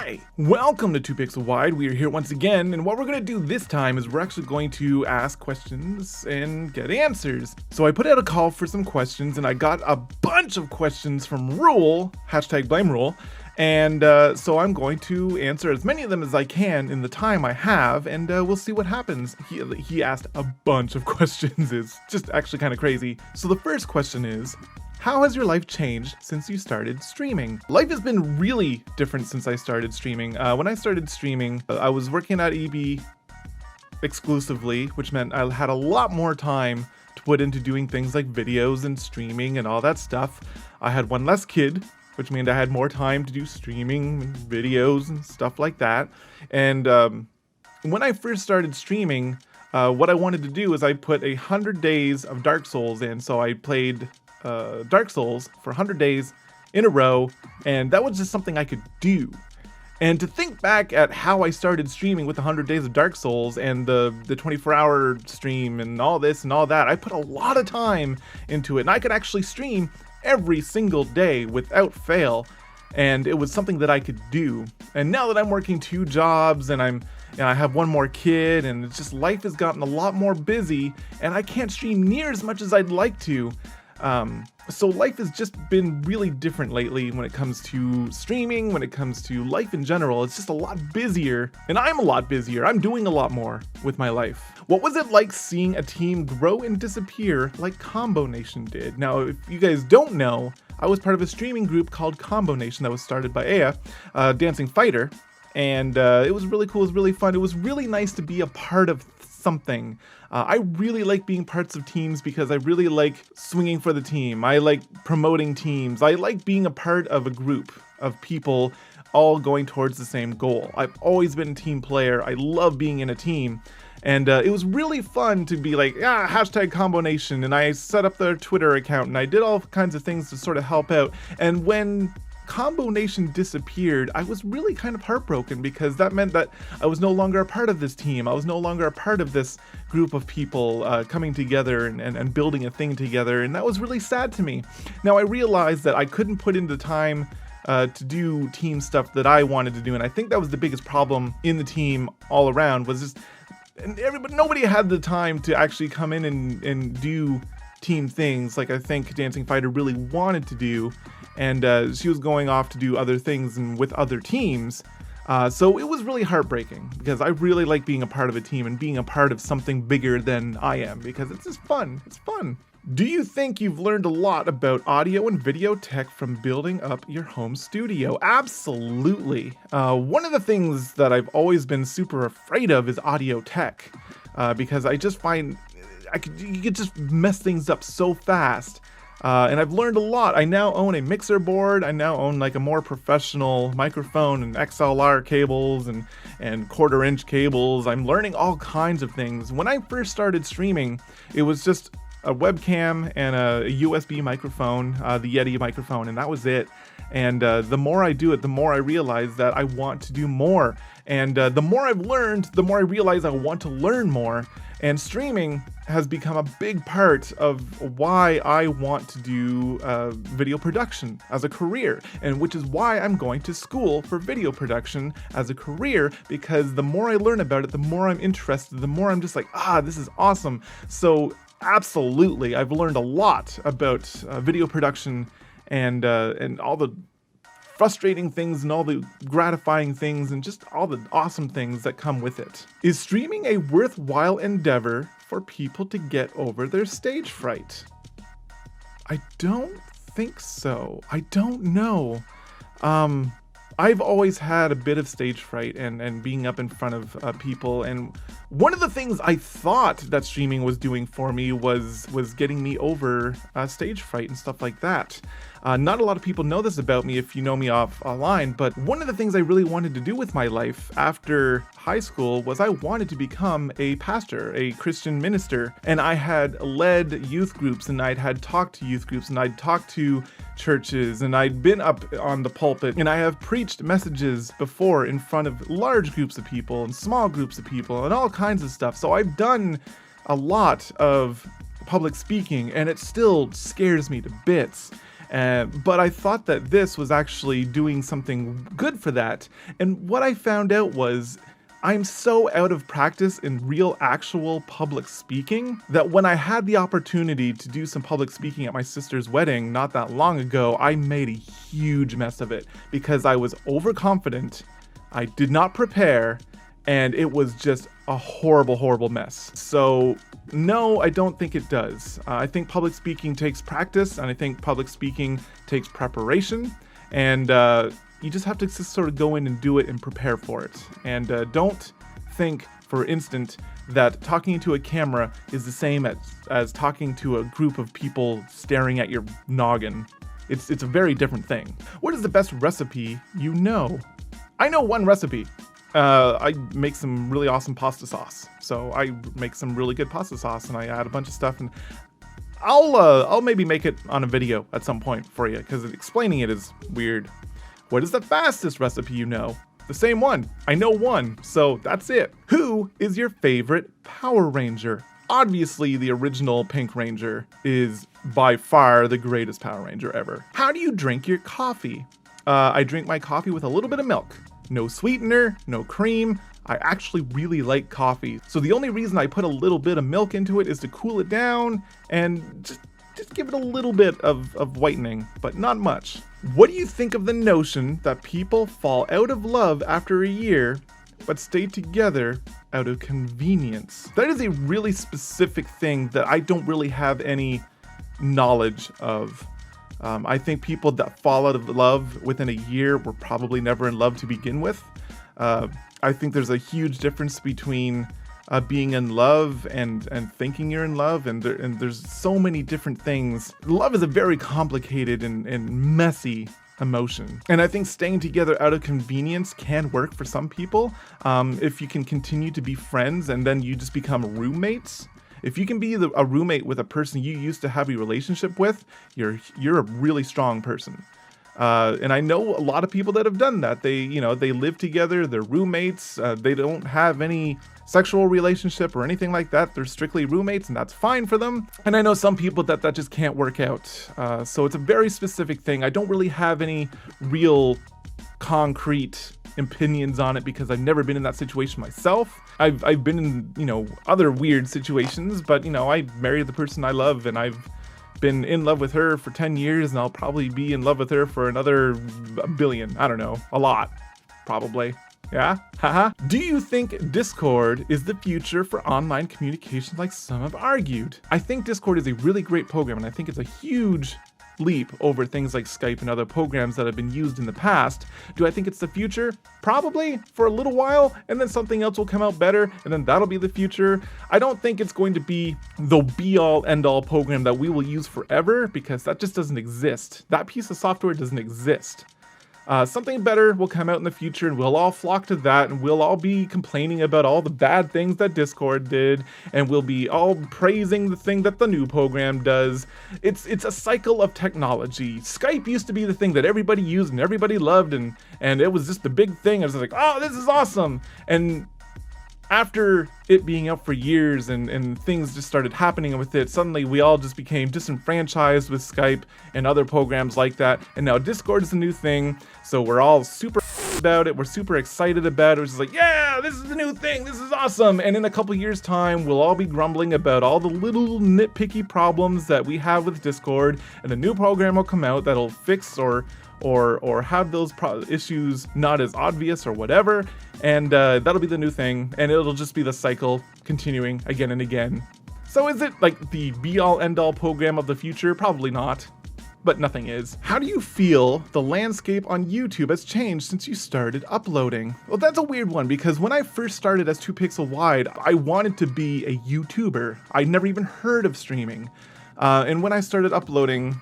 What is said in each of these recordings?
Hi, welcome to 2 Pixel Wide. We are here once again, and what we're going to do this time is we're actually going to ask questions and get answers. So I put out a call for some questions, and I got a bunch of questions from Rule, #BlameRule, and so I'm going to answer as many of them as I can in the time I have, and we'll see what happens. He asked a bunch of questions. It's just actually kind of crazy. So the first question is, how has your life changed since you started streaming? Life has been really different since I started streaming. When I started streaming, I was working at EB exclusively, which meant I had a lot more time to put into doing things like videos and streaming and all that stuff. I had one less kid, which meant I had more time to do streaming and videos and stuff like that. And when I first started streaming, what I wanted to do is I put 100 days of Dark Souls in. So I played Dark Souls for 100 days in a row, and that was just something I could do. And to think back at how I started streaming with 100 days of Dark Souls and the 24-hour stream and all this and all that, I put a lot of time into it, and I could actually stream every single day without fail, and it was something that I could do. And now that I'm working 2 jobs and I have one more kid, and it's just life has gotten a lot more busy, and I can't stream near as much as I'd like to. So life has just been really different lately when it comes to streaming, when it comes to life in general. It's just a lot busier, and I'm a lot busier. I'm doing a lot more with my life. What was it like seeing a team grow and disappear like Combo Nation did? Now, if you guys don't know, I was part of a streaming group called Combo Nation that was started by Aya, Dancing Fighter, and it was really cool. It was really fun. It was really nice to be a part of something. I really like being parts of teams because I really like swinging for the team. I like promoting teams. I like being a part of a group of people all going towards the same goal. I've always been a team player. I love being in a team. And it was really fun to be like, #ComboNation, and I set up their Twitter account, and I did all kinds of things to sort of help out. And when Combo Nation disappeared, I was really kind of heartbroken because that meant that I was no longer a part of this team. I was no longer a part of this group of people coming together and building a thing together, and that was really sad to me. Now I realized that I couldn't put in the time to do team stuff that I wanted to do, and I think that was the biggest problem in the team all around, was just nobody had the time to actually come in and do team things like I think Dancing Fighter really wanted to do. And she was going off to do other things and with other teams. So it was really heartbreaking because I really like being a part of a team and being a part of something bigger than I am because it's just fun. It's fun. Do you think you've learned a lot about audio and video tech from building up your home studio? Absolutely. One of the things that I've always been super afraid of is audio tech because I just find you could just mess things up so fast. And I've learned a lot. I now own a mixer board. I now own like a more professional microphone and XLR cables and 1/4-inch cables. I'm learning all kinds of things. When I first started streaming, it was just a webcam and a USB microphone, the Yeti microphone, and that was it. And the more I do it, the more I realize that I want to do more. And the more I've learned, the more I realize I want to learn more. And streaming has become a big part of why I want to do video production as a career, and which is why I'm going to school for video production as a career, because the more I learn about it, the more I'm interested, the more I'm just like, this is awesome. So absolutely, I've learned a lot about video production and all the frustrating things and all the gratifying things and just all the awesome things that come with it. Is streaming a worthwhile endeavor for people to get over their stage fright? I don't think so. I don't know. I've always had a bit of stage fright and being up in front of people, and one of the things I thought that streaming was doing for me was getting me over stage fright and stuff like that. Not a lot of people know this about me if you know me offline, but one of the things I really wanted to do with my life after high school was I wanted to become a pastor, a Christian minister, and I had led youth groups, and I'd had talked to youth groups, and I'd talked to churches, and I'd been up on the pulpit, and I have preached messages before in front of large groups of people and small groups of people and all kinds of stuff. So I've done a lot of public speaking, and it still scares me to bits. But I thought that this was actually doing something good for that. And what I found out was I'm so out of practice in real actual public speaking that when I had the opportunity to do some public speaking at my sister's wedding not that long ago, I made a huge mess of it because I was overconfident, I did not prepare, and it was just a horrible, horrible mess. So no, I don't think it does. I think public speaking takes practice, and I think public speaking takes preparation, and you just have to just sort of go in and do it and prepare for it. And don't think, for instance, that talking into a camera is the same as talking to a group of people staring at your noggin. It's a very different thing. What is the best recipe you know? I know one recipe. I make some really awesome pasta sauce. So I make some really good pasta sauce and I add a bunch of stuff, and I'll maybe make it on a video at some point for you because explaining it is weird. What is the fastest recipe you know? The same one. I know one, so that's it. Who is your favorite Power Ranger? Obviously, the original Pink Ranger is by far the greatest Power Ranger ever. How do you drink your coffee? I drink my coffee with a little bit of milk. No sweetener, no cream. I actually really like coffee. So the only reason I put a little bit of milk into it is to cool it down and just give it a little bit of whitening, but not much. What do you think of the notion that people fall out of love after a year, but stay together out of convenience? That is a really specific thing that I don't really have any knowledge of. I think people that fall out of love within a year were probably never in love to begin with. I think there's a huge difference between being in love and thinking you're in love, and there's so many different things. Love is a very complicated and messy emotion, and I think staying together out of convenience can work for some people. If you can continue to be friends and then you just become roommates. If you can be a roommate with a person you used to have a relationship with, you're a really strong person. And I know a lot of people that have done that. They live together, they're roommates, they don't have any sexual relationship or anything like that. They're strictly roommates, and that's fine for them. And I know some people that just can't work out. So it's a very specific thing. I don't really have any real concrete opinions on it because I've never been in that situation myself. I've been in, other weird situations, but, I married the person I love, and I've been in love with her for 10 years, and I'll probably be in love with her for another billion. I don't know. A lot. Probably. Yeah? Haha. Do you think Discord is the future for online communication like some have argued? I think Discord is a really great program, and I think it's a huge leap over things like Skype and other programs that have been used in the past. Do I think it's the future? Probably, for a little while, and then something else will come out better, and then that'll be the future. I don't think it's going to be the be-all, end-all program that we will use forever, because that just doesn't exist. That piece of software doesn't exist. Something better will come out in the future, and we'll all flock to that, and we'll all be complaining about all the bad things that Discord did, and we'll be all praising the thing that the new program does. It's a cycle of technology. Skype used to be the thing that everybody used and everybody loved, and it was just the big thing. I was like, oh, this is awesome. And after it being out for years and things just started happening with it, suddenly we all just became disenfranchised with Skype and other programs like that. And now Discord is the new thing. So we're all super about it. We're super excited about it. We're just like, yeah, this is the new thing. This is awesome. And in a couple years time, we'll all be grumbling about all the little nitpicky problems that we have with Discord. And a new program will come out that'll fix or have those issues not as obvious or whatever, and that'll be the new thing, and it'll just be the cycle continuing again and again. So is it like the be-all end-all program of the future? Probably not, but nothing is. How do you feel the landscape on YouTube has changed since you started uploading? Well, that's a weird one, because when I first started as 2pixelwide, I wanted to be a YouTuber. I'd never even heard of streaming, and when I started uploading,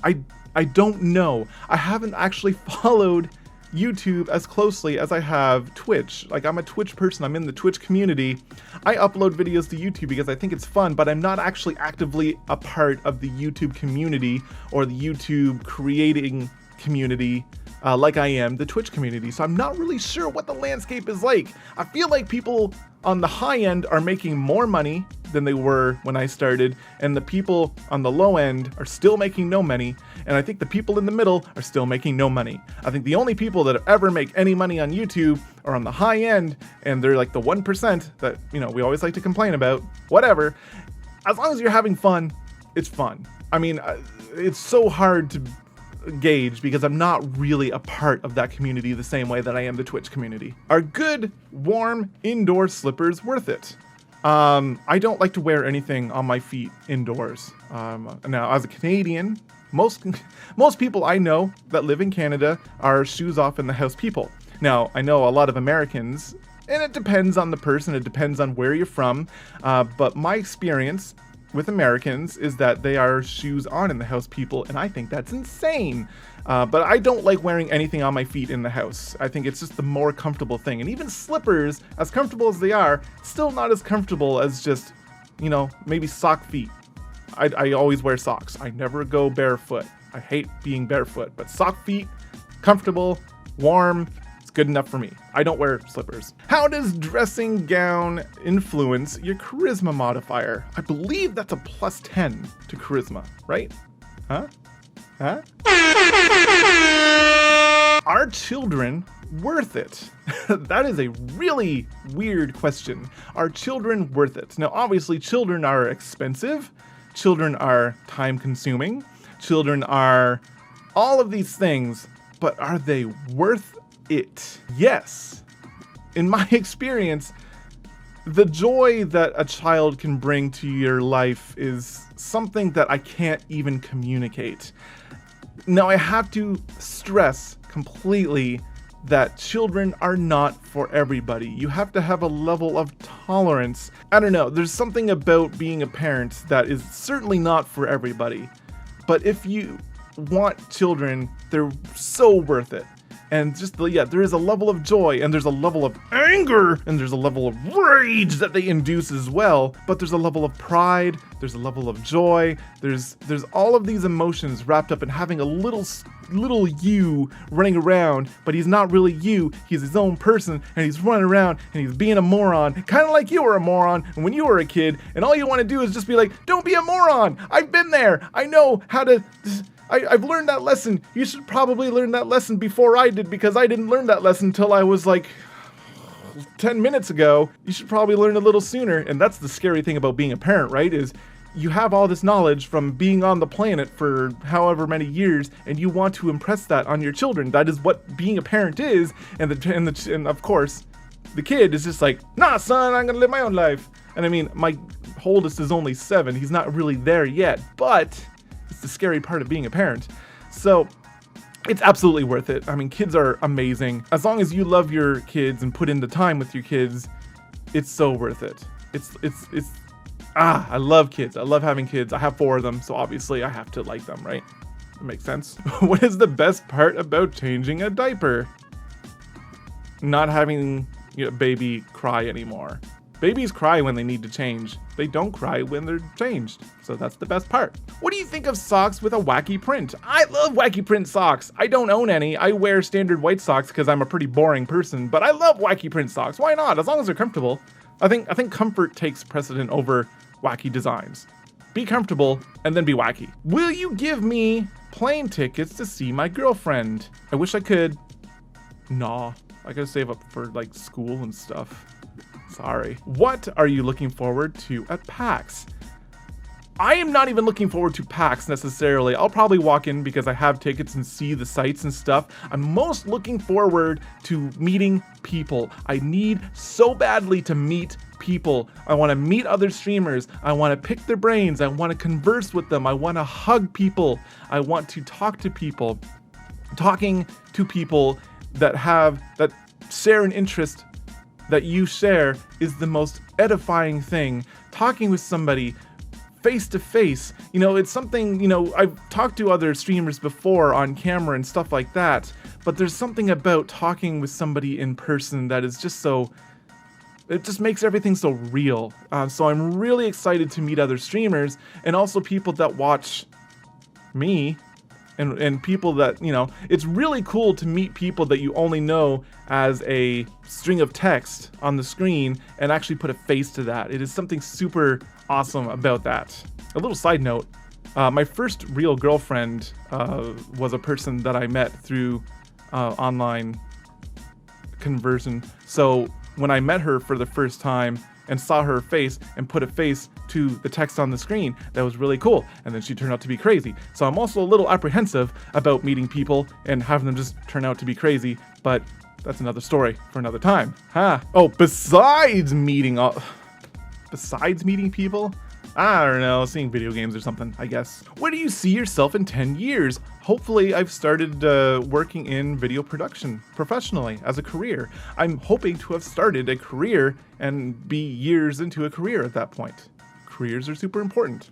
I don't know. I haven't actually followed YouTube as closely as I have Twitch. Like, I'm a Twitch person. I'm in the Twitch community. I upload videos to YouTube because I think it's fun, but I'm not actually actively a part of the YouTube community or the YouTube creating community like I am the Twitch community. So I'm not really sure what the landscape is like. I feel like people on the high end are making more money than they were when I started, and the people on the low end are still making no money, and I think the people in the middle are still making no money. I think the only people that ever make any money on YouTube are on the high end, and they're like the 1% that, you know, we always like to complain about. Whatever. As long as you're having fun, it's fun. I mean, it's so hard to gauge because I'm not really a part of that community the same way that I am the Twitch community. Are good, warm, indoor slippers worth it? I don't like to wear anything on my feet indoors. Now, as a Canadian, most people I know that live in Canada are shoes off in the house people. Now, I know a lot of Americans, and it depends on the person, it depends on where you're from, but my experience with Americans is that they are shoes on in the house people, and I think that's insane. But I don't like wearing anything on my feet in the house. I think it's just the more comfortable thing. And even slippers, as comfortable as they are, still not as comfortable as just, you know, maybe sock feet. I always wear socks. I never go barefoot. I hate being barefoot, but sock feet, comfortable, warm, it's good enough for me. I don't wear slippers. How does dressing gown influence your charisma modifier? I believe that's a +10 to charisma, right? Huh? Are children worth it? That is a really weird question. Are children worth it? Now, obviously, children are expensive. Children are time consuming. Children are all of these things, but are they worth it? Yes. In my experience, the joy that a child can bring to your life is something that I can't even communicate. Now, I have to stress completely that children are not for everybody. You have to have a level of tolerance. I don't know, there's something about being a parent that is certainly not for everybody. But if you want children, they're so worth it. And just, yeah, there is a level of joy, and there's a level of anger, and there's a level of rage that they induce as well. But there's a level of pride, there's a level of joy, there's all of these emotions wrapped up in having a little you running around, but he's not really you, he's his own person, and he's running around, and he's being a moron, kind of like you were a moron when you were a kid, and all you want to do is just be like, don't be a moron, I've been there, I know how to... I've learned that lesson. You should probably learn that lesson before I did, because I didn't learn that lesson until I was like 10 minutes ago. You should probably learn a little sooner. And that's the scary thing about being a parent, right? Is you have all this knowledge from being on the planet for however many years, and you want to impress that on your children. That is what being a parent is. And of course, the kid is just like, nah, son, I'm gonna live my own life. And I mean, my oldest is only 7. He's not really there yet, but it's the scary part of being a parent. So it's absolutely worth it. I mean, kids are amazing. As long as you love your kids and put in the time with your kids, it's so worth it. I love kids. I love having kids. I have 4 of them, so obviously I have to like them, right? That makes sense. What is the best part about changing a diaper? Not having baby cry anymore. Babies cry when they need to change. They don't cry when they're changed. So that's the best part. What do you think of socks with a wacky print? I love wacky print socks. I don't own any. I wear standard white socks because I'm a pretty boring person, but I love wacky print socks. Why not? As long as they're comfortable. I think comfort takes precedent over wacky designs. Be comfortable and then be wacky. Will you give me plane tickets to see my girlfriend? I wish I could. Nah, I gotta save up for like school and stuff. Sorry. What are you looking forward to at PAX? I am not even looking forward to PAX necessarily. I'll probably walk in because I have tickets and see the sights and stuff. I'm most looking forward to meeting people. I need so badly to meet people. I want to meet other streamers. I want to pick their brains. I want to converse with them. I want to hug people. I want to talk to people. Talking to people that share an interest that you share is the most edifying thing. Talking with somebody face to face, it's something, I've talked to other streamers before on camera and stuff like that, but there's something about talking with somebody in person that is just it just makes everything so real. So I'm really excited to meet other streamers and also people that watch me and people that, it's really cool to meet people that you only know as a string of text on the screen and actually put a face to that. It is something super awesome about that. A little side note, my first real girlfriend was a person that I met through online conversion. So when I met her for the first time and saw her face and put a face to the text on the screen, that was really cool. And then she turned out to be crazy. So I'm also a little apprehensive about meeting people and having them just turn out to be crazy, but that's another story for another time. Oh, besides meeting people, I don't know, seeing video games or something, I guess. Where do you see yourself in 10 years? Hopefully I've started working in video production professionally as a career. I'm hoping to have started a career and be years into a career at that point. Careers are super important.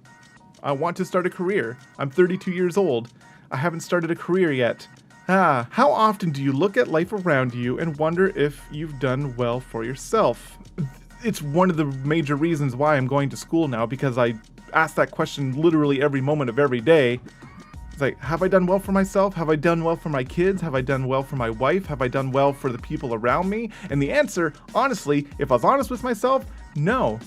I want to start a career. I'm 32 years old. I haven't started a career yet. How often do you look at life around you and wonder if you've done well for yourself? It's one of the major reasons why I'm going to school now, because I ask that question literally every moment of every day. It's like, have I done well for myself? Have I done well for my kids? Have I done well for my wife? Have I done well for the people around me? And the answer, honestly, if I was honest with myself, no.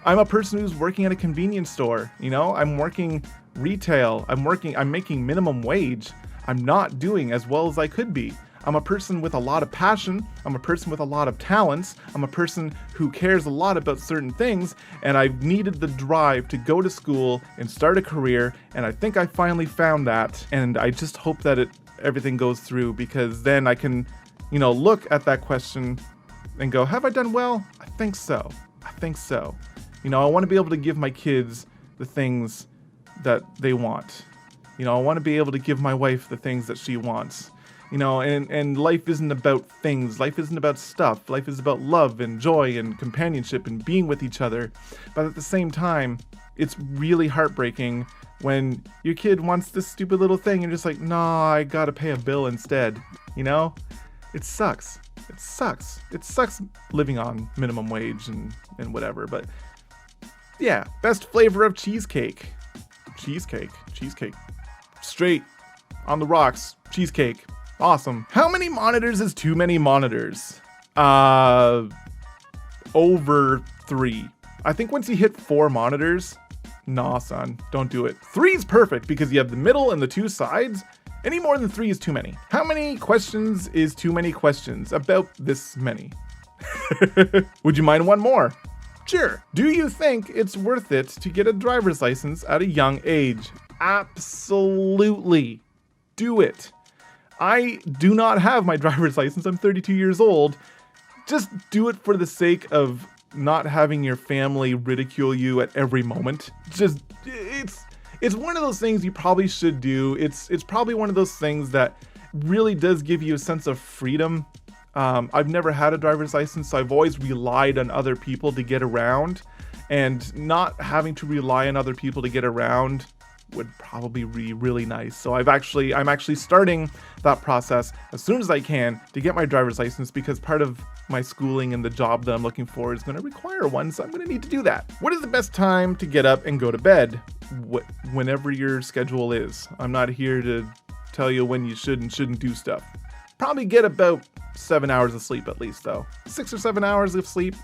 I'm a person who's working at a convenience store. I'm working retail. I'm making minimum wage. I'm not doing as well as I could be. I'm a person with a lot of passion. I'm a person with a lot of talents. I'm a person who cares a lot about certain things, and I've needed the drive to go to school and start a career, and I think I finally found that, and I just hope that everything goes through, because then I can, look at that question and go, have I done well? I think so. I want to be able to give my kids the things that they want. I want to be able to give my wife the things that she wants. And life isn't about things. Life isn't about stuff. Life is about love and joy and companionship and being with each other. But at the same time, it's really heartbreaking when your kid wants this stupid little thing and you're just like, nah, I gotta pay a bill instead. It sucks. It sucks living on minimum wage and whatever. But yeah, best flavor of cheesecake. Cheesecake. Straight on the rocks. Cheesecake. Awesome. How many monitors is too many monitors? Over 3. I think once you hit 4 monitors, nah, son, don't do it. 3's perfect because you have the middle and the 2 sides. Any more than 3 is too many. How many questions is too many questions? About this many. Would you mind one more? Sure. Do you think it's worth it to get a driver's license at a young age? Absolutely. Do it. I do not have my driver's license. I'm 32 years old. Just do it for the sake of not having your family ridicule you at every moment. It's one of those things you probably should do. It's probably one of those things that really does give you a sense of freedom. I've never had a driver's license, so I've always relied on other people to get around, and not having to rely on other people to get around would probably be really nice. So I'm actually starting that process as soon as I can to get my driver's license, because part of my schooling and the job that I'm looking for is going to require one, so I'm going to need to do that. What is the best time to get up and go to bed? Whenever your schedule is. I'm not here to tell you when you should and shouldn't do stuff. Probably get about 7 hours of sleep at least, though. 6 or 7 hours of sleep,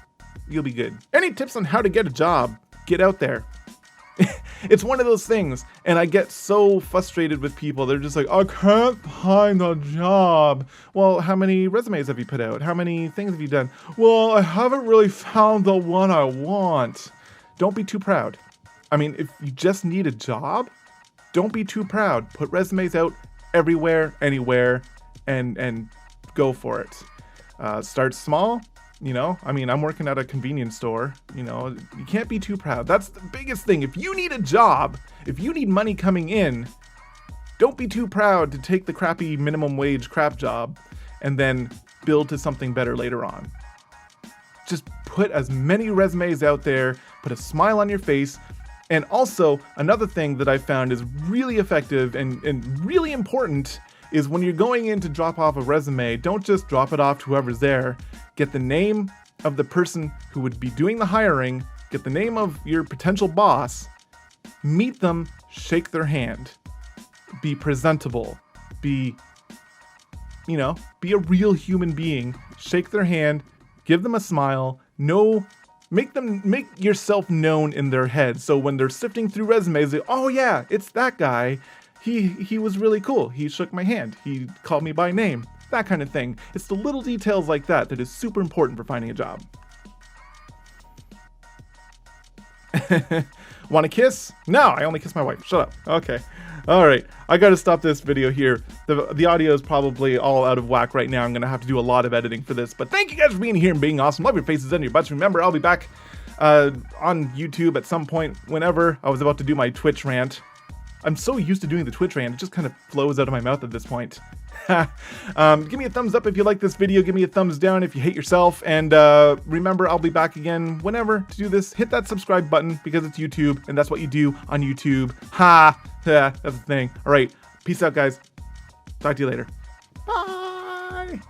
you'll be good. Any tips on how to get a job? Get out there. It's one of those things, and I get so frustrated with people. They're just like, I can't find a job. Well, how many resumes have you put out? How many things have you done? Well, I haven't really found the one I want. Don't be too proud. I mean, if you just need a job, don't be too proud. Put resumes out everywhere, anywhere, and go for it. Start small. I'm working at a convenience store. You can't be too proud. That's the biggest thing. If you need a job, if you need money coming in, don't be too proud to take the crappy minimum wage crap job and then build to something better later on. Just put as many resumes out there, put a smile on your face. And also, another thing that I found is really effective and really important is when you're going in to drop off a resume, don't just drop it off to whoever's there. Get the name of the person who would be doing the hiring, get the name of your potential boss, meet them, shake their hand. be presentable, be, you know, be a real human being, shake their hand, give them a smile, make yourself known in their head. So when they're sifting through resumes, they, oh yeah, it's that guy. He was really cool. He shook my hand. He called me by name. That kind of thing. It's the little details like that that is super important for finding a job. Want a kiss? No, I only kiss my wife. Shut up. Okay. All right. I got to stop this video here. The audio is probably all out of whack right now. I'm going to have to do a lot of editing for this. But thank you guys for being here and being awesome. Love your faces and your butts. Remember, I'll be back on YouTube at some point whenever. I was about to do my Twitch rant. I'm so used to doing the Twitch rant, it just kind of flows out of my mouth at this point. Give me a thumbs up if you like this video, give me a thumbs down if you hate yourself, and remember, I'll be back again whenever to do this. Hit that subscribe button because it's YouTube, and that's what you do on YouTube. Ha! That's the thing. All right, peace out, guys. Talk to you later. Bye!